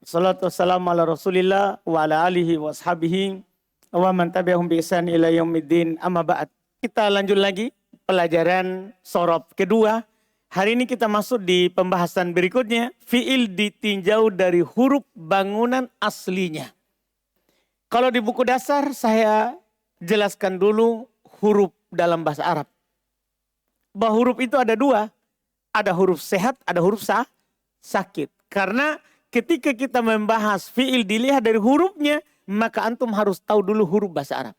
Salatu wassalamu ala rasulillah wa ala alihi wa ashabihi wa man tabi'ahum bi ihsan ila yaumiddin amma ba'd. Kita lanjut lagi pelajaran sorob kedua. Hari ini kita masuk di pembahasan berikutnya. Fi'il ditinjau dari huruf bangunan aslinya. Kalau di buku dasar saya jelaskan dulu huruf dalam bahasa Arab. Bahwa huruf itu ada dua. Ada huruf sehat, ada huruf sakit. Karena ketika kita membahas fi'il dilihat dari hurufnya, maka antum harus tahu dulu huruf bahasa Arab.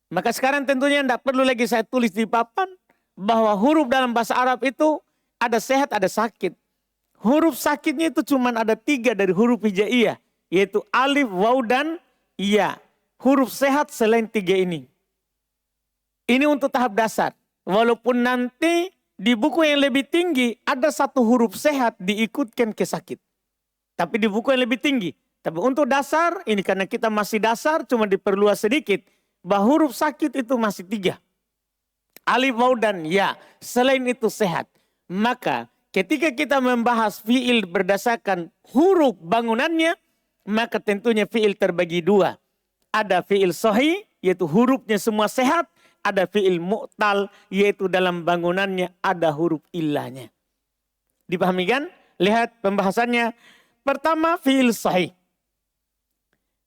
Maka sekarang tentunya tidak perlu lagi saya tulis di papan bahwa huruf dalam bahasa Arab itu ada sehat, ada sakit. Huruf sakitnya itu cuma ada 3 dari huruf hijaiyah, yaitu alif, waw, dan ya. Huruf sehat selain 3 ini. Ini untuk tahap dasar. Walaupun nanti di buku yang lebih tinggi ada 1 huruf sehat diikutkan ke sakit. Tapi di buku yang lebih tinggi. Tapi untuk dasar, ini karena kita masih dasar, cuma diperluas sedikit. Bahwa huruf sakit itu masih 3. Alif, waw, dan ya. Selain itu sehat. Maka ketika kita membahas fi'il berdasarkan huruf bangunannya, maka tentunya fi'il terbagi 2. Ada fi'il sahih, yaitu hurufnya semua sehat. Ada fi'il mu'tal, yaitu dalam bangunannya ada huruf illahnya. Dipahami kan? Lihat pembahasannya. Pertama, fi'il sahih.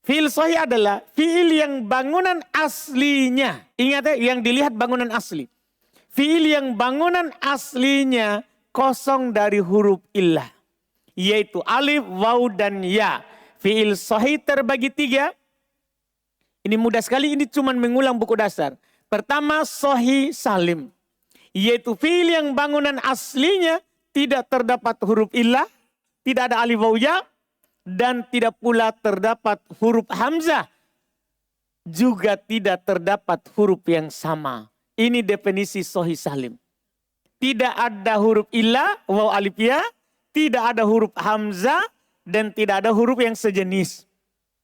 Fi'il sahih adalah fi'il yang bangunan aslinya. Ingat ya, yang dilihat bangunan asli. Fi'il yang bangunan aslinya kosong dari huruf illah. Yaitu alif, waw, dan ya. Fi'il sahih terbagi 3. Ini mudah sekali, ini cuma mengulang buku dasar. Pertama, sahih salim. Yaitu fi'il yang bangunan aslinya tidak terdapat huruf illah. Tidak ada alif waw ya, dan tidak pula terdapat huruf hamzah. Juga tidak terdapat huruf yang sama. Ini definisi sahih salim. Tidak ada huruf illah, waw alif ya, tidak ada huruf hamzah, dan tidak ada huruf yang sejenis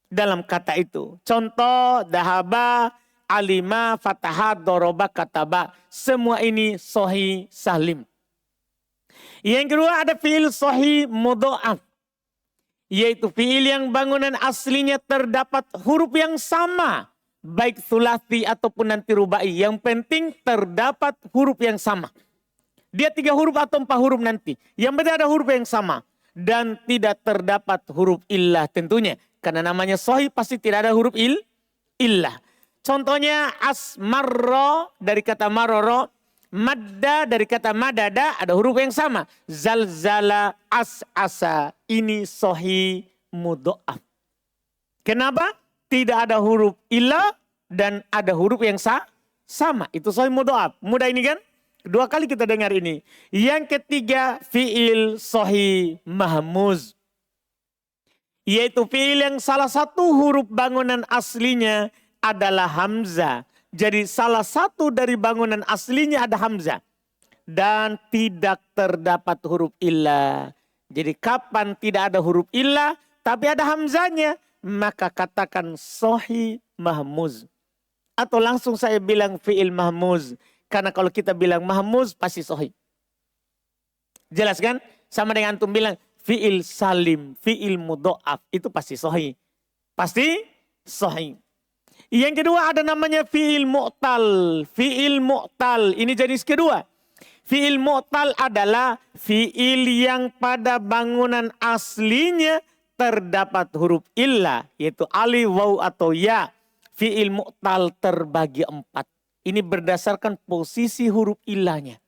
dalam kata itu. Contoh, dahaba, alima, fataha, doroba, kataba. Semua ini sahih salim. Yang kedua ada fi'il sahih mudha'af. Yaitu fi'il yang bangunan aslinya terdapat huruf yang sama. Baik thulathi ataupun nanti rubai. Yang penting terdapat huruf yang sama. Dia 3 huruf atau 4 huruf nanti. Yang penting ada huruf yang sama. Dan tidak terdapat huruf illah tentunya. Karena namanya sahih pasti tidak ada huruf illah. Contohnya asmarro dari kata maroro. Madda dari kata madada ada huruf yang sama. Zalzala, as'asa. Ini sahih mudha'af. Kenapa? Tidak ada huruf illah dan ada huruf yang sama. Itu sahih mudha'af. Mudah ini kan? 2 kali kita dengar ini. Yang ketiga fi'il sahih mahmuz. Yaitu fi'il yang salah satu huruf bangunan aslinya adalah hamzah. Jadi salah satu dari bangunan aslinya ada hamzah. Dan tidak terdapat huruf illah. Jadi kapan tidak ada huruf illah tapi ada hamzahnya, maka katakan sahih mahmuz. Atau langsung saya bilang fi'il mahmuz. Karena kalau kita bilang mahmuz pasti sahih. Jelas kan? Sama dengan antum bilang fi'il salim, fi'il mudha'af. Itu pasti sahih. Pasti sahih. Yang kedua ada namanya fi'il mu'tal. Fi'il mu'tal ini jenis kedua. Fi'il mu'tal adalah fi'il yang pada bangunan aslinya terdapat huruf illah. Yaitu alif, waw, atau ya. Fi'il mu'tal terbagi 4. Ini berdasarkan posisi huruf illahnya.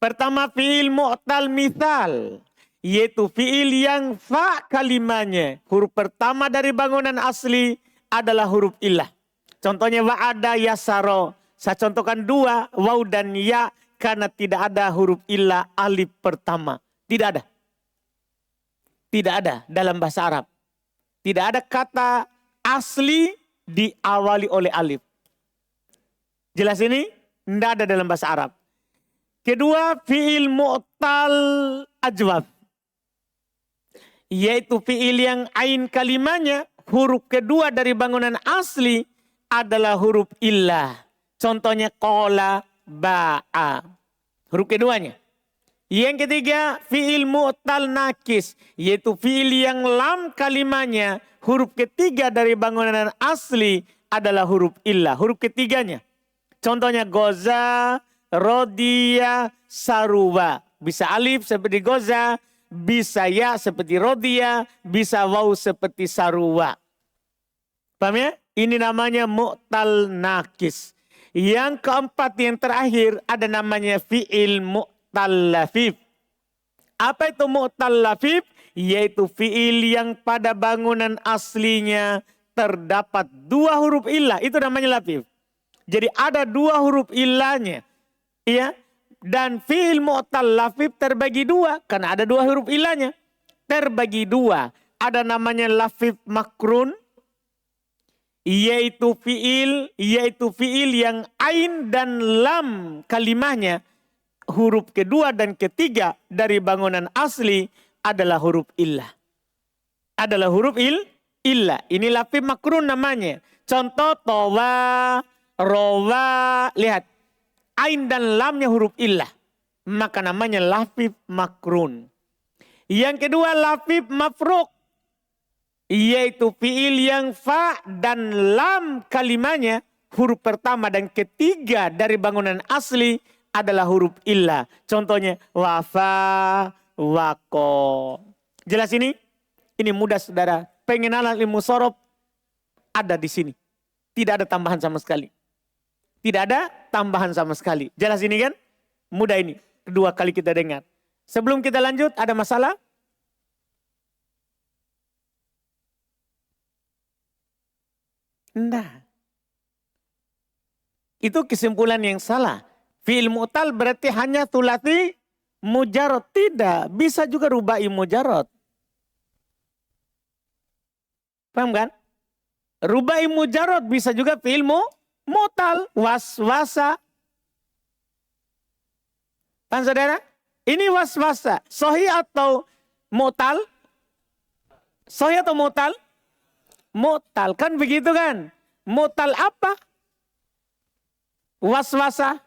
Pertama fi'il mu'tal mithal. Yaitu fi'il yang fa kalimanya. Huruf pertama dari bangunan asli adalah huruf illah. Contohnya wa'ada yasaro. Saya contohkan 2, waw dan ya. Karena tidak ada huruf illah alif pertama. Tidak ada. Tidak ada dalam bahasa Arab. Tidak ada kata asli diawali oleh alif. Jelas ini? Tidak ada dalam bahasa Arab. Kedua, fi'il mu'tal ajwab. Yaitu fi'il yang ain kalimanya huruf kedua dari bangunan asli adalah huruf illah. Contohnya qala, ba'a. Huruf keduanya. Yang ketiga, fi'il mu'tal nakis. Yaitu fi'il yang lam kalimanya, huruf ketiga dari bangunan asli adalah huruf illah. Huruf ketiganya. Contohnya goza, rodia, saruwa. Bisa alif seperti goza, bisa ya seperti rodia, bisa waw seperti saruwa. Paham ya? Ini namanya mu'tal nakis. Yang keempat, yang terakhir, ada namanya fi'il mu'tal lafif. Apa itu mu'tal lafif? Yaitu fi'il yang pada bangunan aslinya terdapat dua huruf illah. Itu namanya lafif. Jadi ada dua huruf illahnya. Ya. Dan fi'il mu'tal lafif terbagi dua. Karena ada dua huruf illahnya. Terbagi dua. Ada namanya lafif makrun. Yaitu fi'il yang ain dan lam kalimahnya, huruf kedua dan ketiga dari bangunan asli adalah huruf illah. Adalah huruf illah. Ini lafif makrun namanya. Contoh towa, rowa, lihat. Ain dan lamnya huruf illah. Maka namanya lafif makrun. Yang kedua lafif mafruk. Yaitu fi'il yang fa dan lam kalimahnya, huruf pertama dan ketiga dari bangunan asli adalah huruf illah. Contohnya wafa, wako. Jelas ini? Ini mudah saudara. Pengenalan ilmu sorof ada di sini. Tidak ada tambahan sama sekali. Tidak ada tambahan sama sekali. Jelas ini kan? Mudah ini. Kedua kali kita dengar. Sebelum kita lanjut, ada masalah? Nah, itu kesimpulan yang salah. Fi'il mu'tal berarti hanya tulati mujarot. Tidak, bisa juga rubai mujarot. Paham kan? Rubai mujarot bisa juga fi'il mu'tal, waswasa. Paham saudara? Ini waswasa. Sahih atau mu'tal? Sahih atau mu'tal? Mu'tal, kan begitu kan? Mu'tal apa? Waswasa.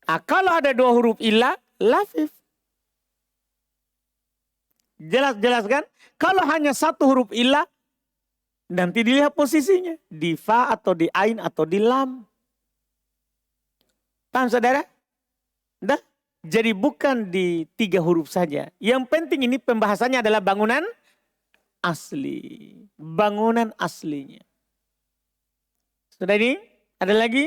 Nah, kalau ada dua huruf illah, lafif. Jelas kan? Kalau hanya satu huruf illah, nanti dilihat posisinya. Di fa atau di ain atau di lam. Paham saudara? Dah? Jadi bukan di tiga huruf saja. Yang penting ini pembahasannya adalah bangunan asli. Bangunan aslinya. Sudah ini? Ada lagi?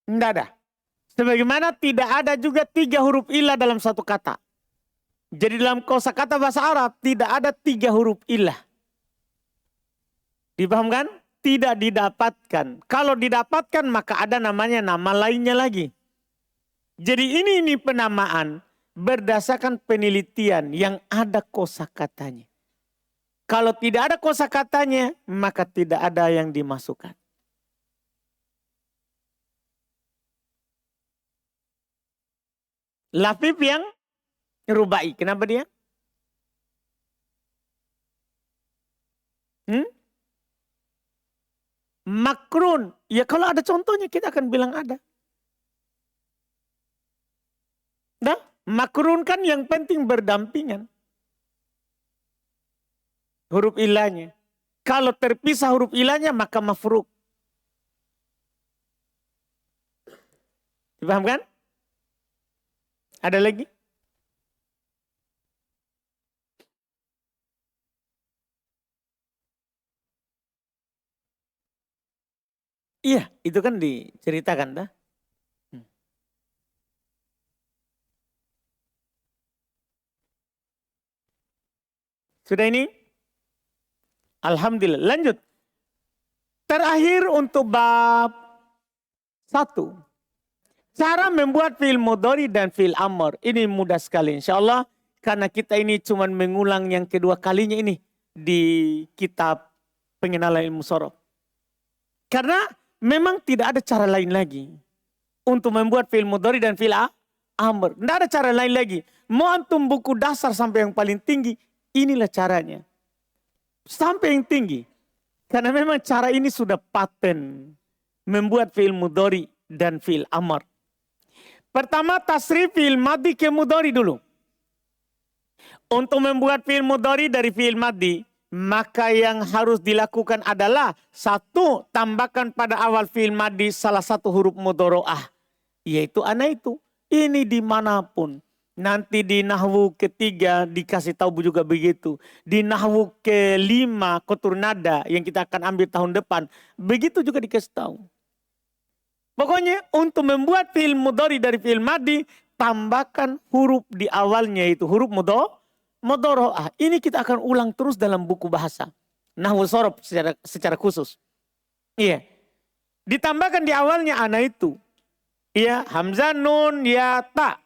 Tidak ada. Sebagaimana tidak ada juga tiga huruf illah dalam satu kata. Jadi dalam kosakata bahasa Arab tidak ada tiga huruf illah. Dipahamkan? Tidak didapatkan. Kalau didapatkan maka ada namanya nama lainnya lagi. Jadi ini penamaan berdasarkan penelitian yang ada kosakatanya. Kalau tidak ada kosakatanya maka tidak ada yang dimasukkan. Lafif yang rubai. Kenapa dia? Makrun. Ya kalau ada contohnya kita akan bilang ada. Nah, makrun kan yang penting berdampingan. Huruf ilahnya. Kalau terpisah huruf ilahnya maka mafruk. Dipaham kan? Ada lagi? Iya, itu kan diceritakan dah. Sudah ini? Alhamdulillah. Lanjut. Terakhir untuk bab 1. Cara membuat fi'il mudhari dan fi'il amr. Ini mudah sekali insya Allah. Karena kita ini cuma mengulang yang kedua kalinya ini. Di kitab pengenalan ilmu sorof. Karena memang tidak ada cara lain lagi. Untuk membuat fi'il mudhari dan fi'il amr. Tidak ada cara lain lagi. Mau antum buku dasar sampai yang paling tinggi. Inilah caranya. Sampai yang tinggi. Karena memang cara ini sudah paten. Membuat fi'il mudhari dan fi'il amr. Pertama tasrif fi'il madhi ke mudhari dulu. Untuk membuat fi'il mudhari dari fi'il madhi, maka yang harus dilakukan adalah satu, tambahkan pada awal fi'il madhi salah satu huruf mudhoro'ah. Yaitu ana itu. Ini dimanapun. Nanti di nahwu ketiga dikasih tahu juga begitu. Di nahwu kelima kotur nada yang kita akan ambil tahun depan. Begitu juga dikasih tahu. Pokoknya untuk membuat fi'il mudhari dari fi'il madhi, tambahkan huruf di awalnya itu huruf mudhoro'ah. Ini kita akan ulang terus dalam buku bahasa. Nahwu sorof secara khusus. Iya. Ditambahkan di awalnya ana itu. Iya, hamzah, nun, ya, ta.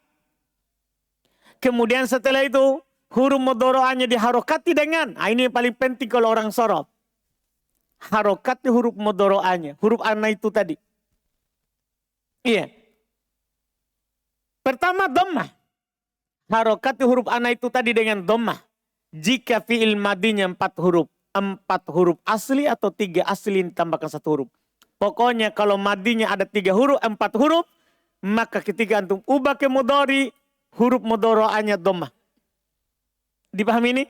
Kemudian setelah itu huruf mudhoro'ahnya diharokati dengan, ini yang paling penting kalau orang sorof. Harokati huruf mudhoro'ahnya, huruf ana itu tadi. Iya. Pertama dhammah. Harokati huruf ana itu tadi dengan dhammah. Jika fi'il madinya 4 huruf. 4 huruf asli atau 3 asli ditambahkan 1 huruf. Pokoknya kalau madinya ada 3 huruf, 4 huruf. Maka ketika antum ubah ke mudhari, huruf mudhoro'ahnya dhammah. Dipahami ini?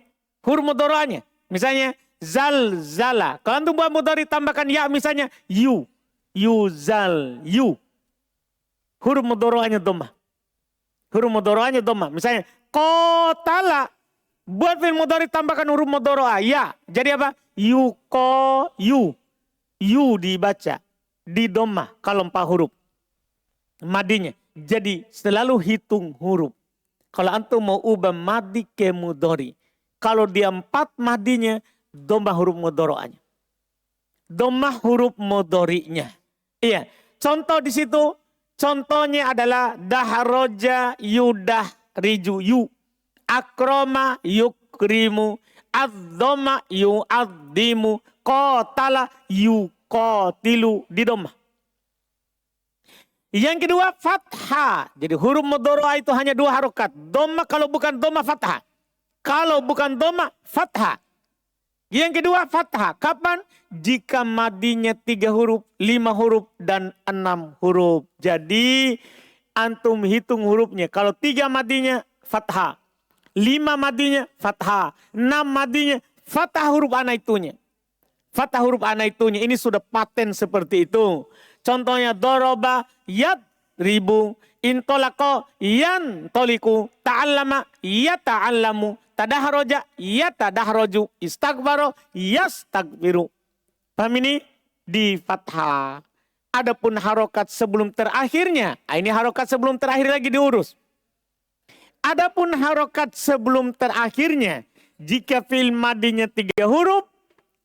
Huruf mudhoro'ahnya. Misalnya zalzala. Kalau antum buat mudhari tambahkan ya misalnya yu. Yuzal yu. Huruf mudhoro'ahnya dhammah. Huruf mudhoro'ahnya dhammah. Misalnya qatala. Buat fi'il mudhari tambahkan huruf mudhoro'ah ya. Jadi apa? Yuko yu. Yu dibaca. Di dhammah kalau 4 huruf. Madinya. Jadi selalu hitung huruf. Kalau antum mau ubah madi ke mudhari. Kalau dia 4 madinya, dhammah huruf mudhoro'ahnya. Dhammah huruf mudhari'nya. Iya. Contoh di situ, contohnya adalah dahroja yudah riju yu. Akroma yukrimu. Adzoma yu'addimu. Qatala yuqatilu. Di dhammah. Yang kedua fathah. Jadi huruf mudhoro'ah itu hanya 2 harokat. Dhammah kalau bukan dhammah fathah. Kalau bukan dhammah fathah. Yang kedua fathah. Kapan? Jika madinya 3 huruf, 5 huruf dan 6 huruf. Jadi antum hitung hurufnya. Kalau 3 madinya fathah. 5 madinya fathah. 6 madinya fathah huruf ana itunya. Fathah huruf ana itunya. Ini sudah paten seperti itu. Contohnya doroba yad ribu, intolako yan toliku, ta'allama ya ta'allamu, tadahroja ya tadahroju, istaghfaro yastagfiru. Paham ini? Di fathah. Adapun harokat sebelum terakhirnya, ini harokat sebelum terakhir lagi diurus. Adapun harokat sebelum terakhirnya, jika fi'il madinya 3 huruf,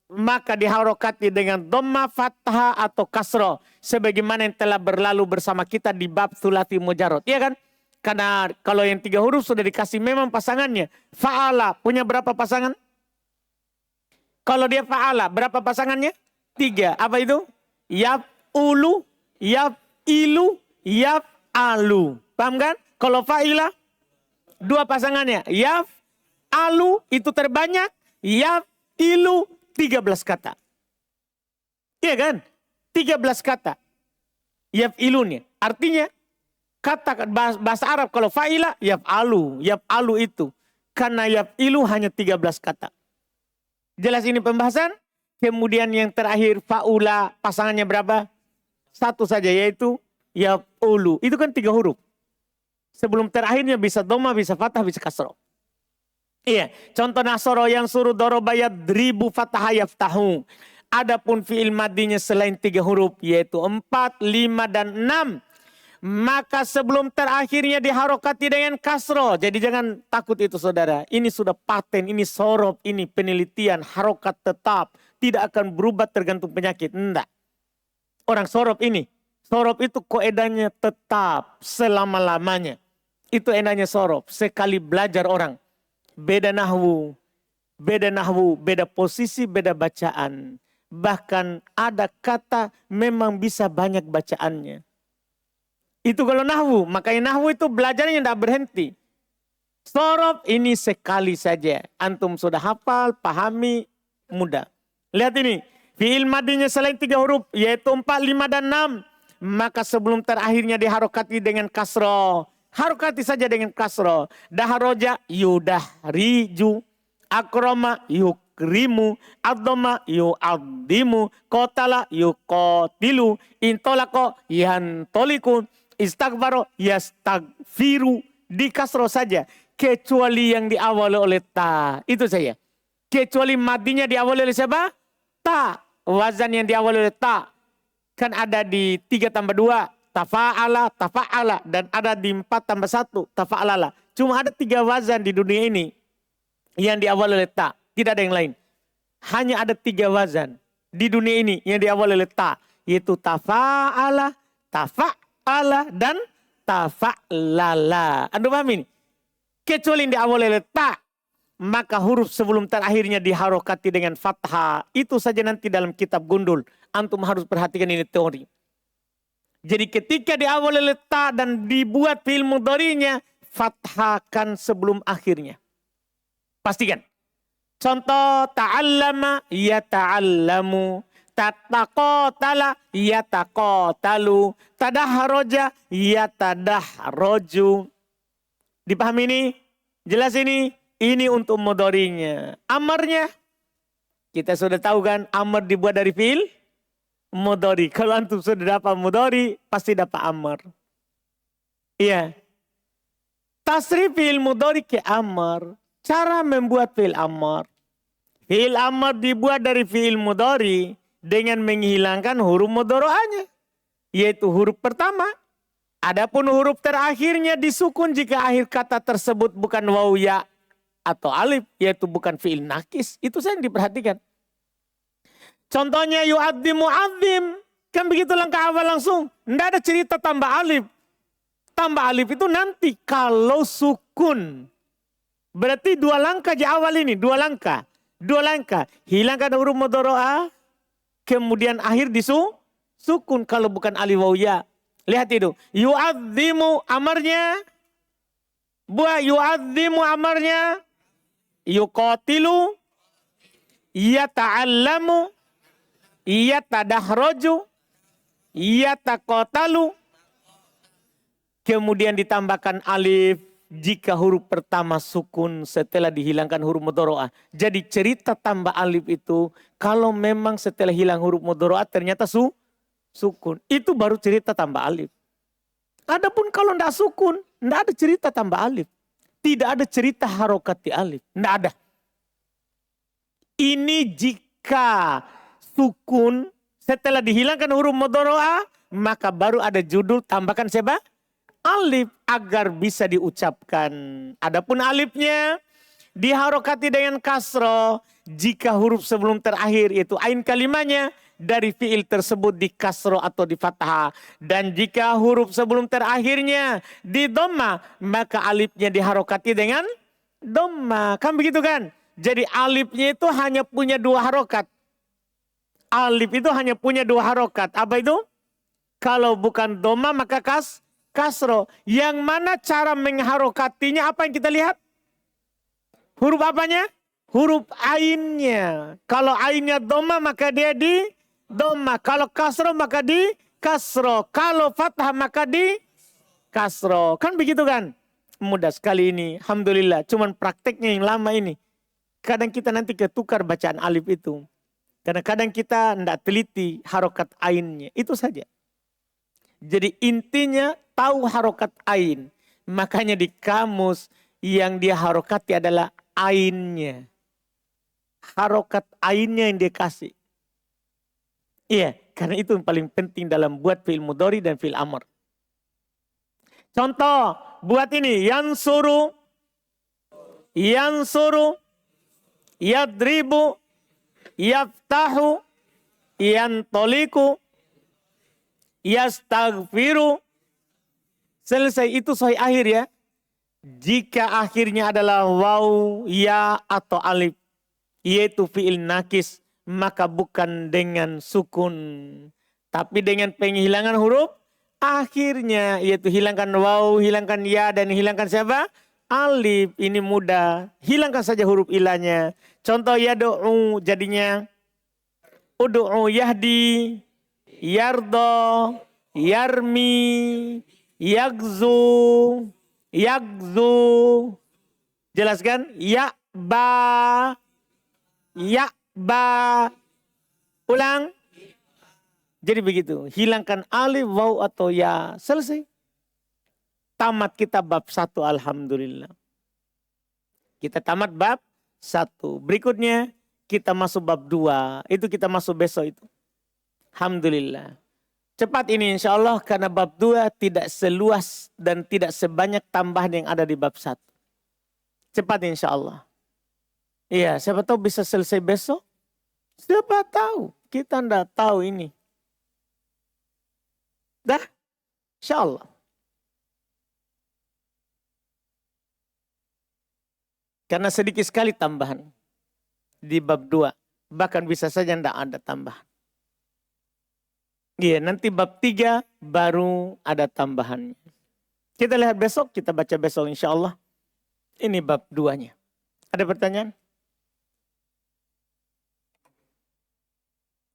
maka diharokati dengan dhammah, fathah atau kasroh. Sebagaimana yang telah berlalu bersama kita di bab thulathi mujarrad. Iya kan? Karena kalau yang 3 huruf sudah dikasih memang pasangannya. Fa'ala punya berapa pasangan? Kalau dia fa'ala berapa pasangannya? 3. Apa itu? Yaf'ulu, yaf'ilu, yaf'alu. Paham kan? Kalau fa'ila 2 pasangannya. Yaf'alu itu terbanyak. Yaf'ilu 13 kata. Iya kan? 13 kata. Yaf'ilunnya. Artinya kata bahasa Arab kalau fa'ila yaf'alu. Yaf'alu itu. Karena yaf'ilu hanya 13 kata. Jelas ini pembahasan? Kemudian yang terakhir fa'ula pasangannya berapa? 1 saja yaitu yaf'ulu. Itu kan 3 huruf. Sebelum terakhirnya bisa dhammah, bisa fathah, bisa kasroh. Iya, contoh nasoro yang suruh dorobayat ribu fathah yaftahu. Adapun fi'il madinya selain 3 huruf yaitu 4, 5 dan 6. Maka sebelum terakhirnya diharokati dengan kasro. Jadi jangan takut itu saudara. Ini sudah paten, ini sorof, ini penelitian, harokat tetap. Tidak akan berubah tergantung penyakit. Enggak. Orang sorof ini. Sorof itu koedanya tetap selama-lamanya. Itu enaknya sorof. Sekali belajar orang. Beda nahwu, beda posisi, beda bacaan. Bahkan ada kata memang bisa banyak bacaannya. Itu kalau nahwu, makanya nahwu itu belajarnya tidak berhenti. Sorof ini sekali saja. Antum sudah hafal, pahami, mudah. Lihat ini. Fi'il madinya selain 3 huruf. Yaitu 4, 5, dan 6. Maka sebelum terakhirnya diharokati dengan kasroh. Harokati saja dengan kasroh. Daharoja yudahriju. Akroma yukrimu. Addoma yu'addimu. Kotala yukotilu. Intolako yantoliku. Istaghfaro yastagfiru. Di kasroh saja. Kecuali yang diawali oleh ta. Itu saja. Kecuali madinya diawali oleh siapa? Ta. Wazan yang diawali oleh ta. Kan ada di 3 tambah 2. Tafa'ala, tafa'ala. Dan ada di 4 tambah 1. Tafa'alala. Cuma ada 3 wazan di dunia ini. Yang diawali oleh ta. Tidak ada yang lain. Hanya ada 3 wazan. Di dunia ini yang diawali oleh ta. Yaitu tafa'ala, tafa'ala, dan tafa'lala. Anda paham ini? Kecuali yang diawali oleh ta, maka huruf sebelum terakhirnya diharokati dengan fathah. Itu saja nanti dalam kitab gundul. Antum harus perhatikan ini teori. Jadi ketika diawali oleh ta dan dibuat fi'il mudhari'nya, fathahkan sebelum akhirnya. Pastikan. Contoh ta'allama yata'allamu. Tataqotala yataqotalu. Tadahroja yatadahroju. Dipahami ini? Jelas ini? Ini untuk mudhari'nya. Amarnya, kita sudah tahu kan, amar dibuat dari fi'il mudhari. Kalau antum sudah dapat mudhari, pasti dapat amar. Iya. Tasrif fi'il mudhari ke amar. Cara membuat fi'il amar. Fi'il amar dibuat dari fi'il mudhari dengan menghilangkan huruf mudhari'anya, yaitu huruf pertama. Adapun huruf terakhirnya disukun jika akhir kata tersebut bukan waw, ya, atau alif, yaitu bukan fi'il nakis. Itu saja yang diperhatikan. Contohnya yu'adzim mu'adzim. Kan begitu langkah awal langsung. Tidak ada cerita tambah alif. Tambah alif itu nanti kalau sukun. Berarti 2 langkah di awal ini. 2 langkah. 2 langkah. Hilangkan huruf mudhari'ah. Kemudian akhir disukun kalau bukan alif waw ya. Lihat itu. Yu'adzimu amarnya. Buah yu'adzimu amarnya. Yuqatilu. Yata'allamu. Yatadahroju. Yataqotalu. Kemudian ditambahkan alif. Jika huruf pertama sukun setelah dihilangkan huruf mudhari'ah. Jadi cerita tambah alif itu. Kalau memang setelah hilang huruf mudhari'ah ternyata sukun. Itu baru cerita tambah alif. Adapun kalau tidak sukun, tidak ada cerita tambah alif. Tidak ada cerita harokati alif. Tidak ada. Ini jika sukun setelah dihilangkan huruf mudhari'ah, maka baru ada judul tambahkan siapa? Alif agar bisa diucapkan. Adapun alifnya diharokati dengan kasroh jika huruf sebelum terakhir yaitu ain kalimahnya dari fi'il tersebut di kasroh atau di fathah. Dan jika huruf sebelum terakhirnya di dhamma, maka alifnya diharokati dengan dhamma. Kan begitu kan? Jadi alifnya itu hanya punya 2 harokat. Alif itu hanya punya 2 harokat. Apa itu? Kalau bukan dhamma maka kasroh. Yang mana cara mengharokatinya apa yang kita lihat? Huruf apanya? Huruf ainnya. Kalau ainnya dhamma maka dia di dhamma. Kalau kasroh maka di kasroh. Kalau fathah maka di kasroh. Kan begitu kan? Mudah sekali ini. Alhamdulillah. Cuman prakteknya yang lama ini. Kadang kita nanti ketukar bacaan alif itu. Karena kadang kita tidak teliti harokat ainnya. Itu saja. Jadi intinya tahu harokat ain. Makanya di kamus yang dia harokati adalah ainnya. Harokat ainnya yang dia kasih. Iya, karena itu yang paling penting dalam buat fi'il mudhari dan fi'il amr. Contoh, buat ini. Yansuru, yadribu, yaftahu, yantoliku, yastaghfiru. Selesai, itu sahih akhir ya. Jika akhirnya adalah waw, ya atau alif, yaitu fi'il nakis, maka bukan dengan sukun, tapi dengan penghilangan huruf akhirnya, yaitu hilangkan waw, hilangkan ya, dan hilangkan siapa? Alif ini mudah. Hilangkan saja huruf ilahnya. Contoh yad'u jadinya ud'u yahdi, yardo, yarmi, yagzu, yagzu. Jelaskan? Ya ba. Ulang. Jadi begitu. Hilangkan alif, waw atau ya. Selesai. Tamat kita bab 1 alhamdulillah. Kita tamat bab 1. Berikutnya kita masuk bab 2. Itu kita masuk besok itu. Alhamdulillah. Cepat ini insya Allah karena bab 2 tidak seluas dan tidak sebanyak tambahan yang ada di bab 1. Cepat insya Allah. Iya, siapa tahu bisa selesai besok. Siapa tahu. Kita tidak tahu ini. Dah, insya Allah. Karena sedikit sekali tambahan di bab 2. Bahkan bisa saja tidak ada tambahan. Iya, nanti bab 3 baru ada tambahannya. Kita lihat besok, kita baca besok insya Allah. Ini bab 2-nya. Ada pertanyaan?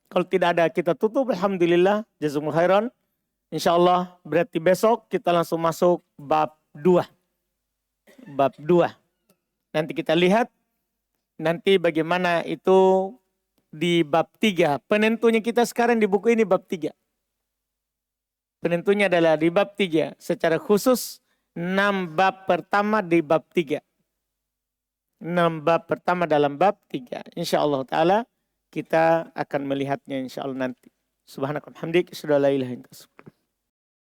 Kalau tidak ada kita tutup. Alhamdulillah. Jazakumullah khairan. Insya Allah berarti besok kita langsung masuk bab 2. Bab 2. Nanti kita lihat. Nanti bagaimana itu di bab 3. Penentunya kita sekarang di buku ini bab 3. Penentunya adalah di bab 3. Secara khusus 6 bab pertama di bab 3. 6 bab pertama dalam bab 3. Insya Allah Ta'ala kita akan melihatnya insya Allah nanti. Subhanakallah hamdik. Asyhadu an la ilaha illa anta